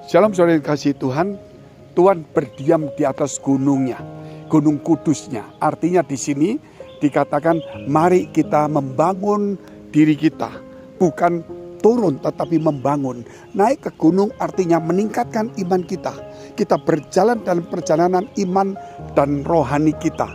Shalom saudara yang kasih Tuhan. Tuhan berdiam di atas gunungnya, gunung kudusnya. Artinya di sini dikatakan mari kita membangun diri kita. Bukan turun tetapi membangun. Naik ke gunung artinya meningkatkan iman kita. Kita berjalan dalam perjalanan iman dan rohani kita.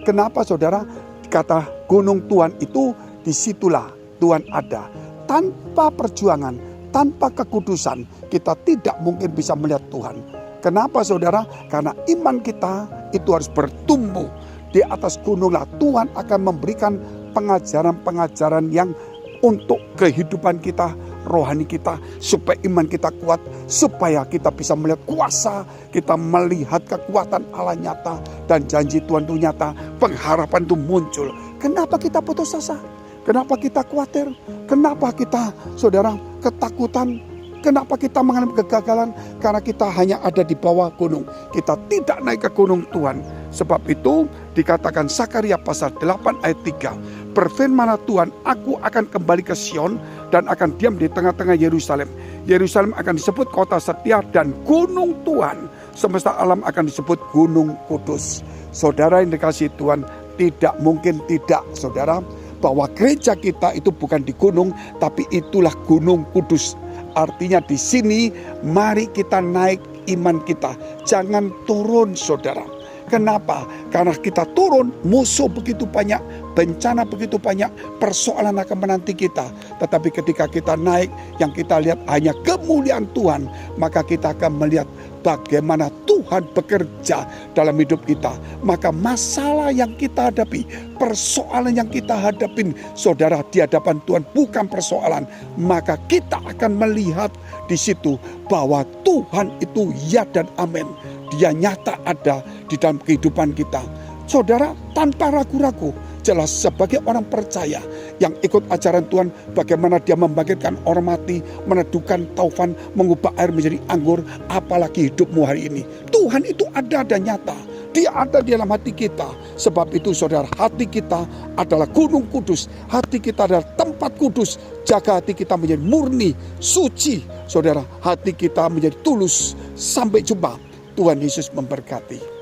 Kenapa saudara? Kata gunung Tuhan itu disitulah Tuhan ada. Tanpa perjuangan, tanpa kekudusan, kita tidak mungkin bisa melihat Tuhan. Kenapa saudara? Karena iman kita itu harus bertumbuh. Di atas gununglah Tuhan akan memberikan pengajaran-pengajaran yang untuk kehidupan kita, rohani kita, supaya iman kita kuat, supaya kita bisa melihat kuasa, kita melihat kekuatan Allah nyata, dan janji Tuhan itu nyata, pengharapan itu muncul. Kenapa kita putus asa? Kenapa kita khawatir? Kenapa kita, saudara, ketakutan? Kenapa kita mengalami kegagalan? Karena kita hanya ada di bawah gunung. Kita tidak naik ke gunung Tuhan. Sebab itu dikatakan Sakaria pasal 8 ayat 3. Berfirmanlah Tuhan, aku akan kembali ke Sion dan akan diam di tengah-tengah Yerusalem. Yerusalem akan disebut kota setia dan gunung Tuhan. Semesta alam akan disebut gunung kudus. Saudara yang dikasihi Tuhan, tidak mungkin tidak, saudara, bahwa gereja kita itu bukan di gunung, tapi itulah gunung kudus. Artinya di sini mari kita naik iman kita. Jangan turun saudara. Kenapa? Karena kita turun, musuh begitu banyak, bencana begitu banyak, persoalan akan menanti kita. Tetapi ketika kita naik, yang kita lihat hanya kemuliaan Tuhan, maka kita akan melihat bagaimana Tuhan bekerja dalam hidup kita. Maka masalah yang kita hadapi, persoalan yang kita hadapin, saudara, di hadapan Tuhan bukan persoalan. Maka kita akan melihat di situ bahwa Tuhan itu ya dan amin. Dia nyata ada di dalam kehidupan kita. Saudara, tanpa ragu-ragu, jelas sebagai orang percaya yang ikut ajaran Tuhan, bagaimana dia membangkitkan orang mati, meneduhkan taufan, mengubah air menjadi anggur, apalagi hidupmu hari ini. Tuhan itu ada dan nyata. Dia ada di dalam hati kita. Sebab itu saudara, hati kita adalah gunung kudus. Hati kita adalah tempat kudus. Jaga hati kita menjadi murni, suci. Saudara, hati kita menjadi tulus. Sampai jumpa. Tuhan Yesus memberkati.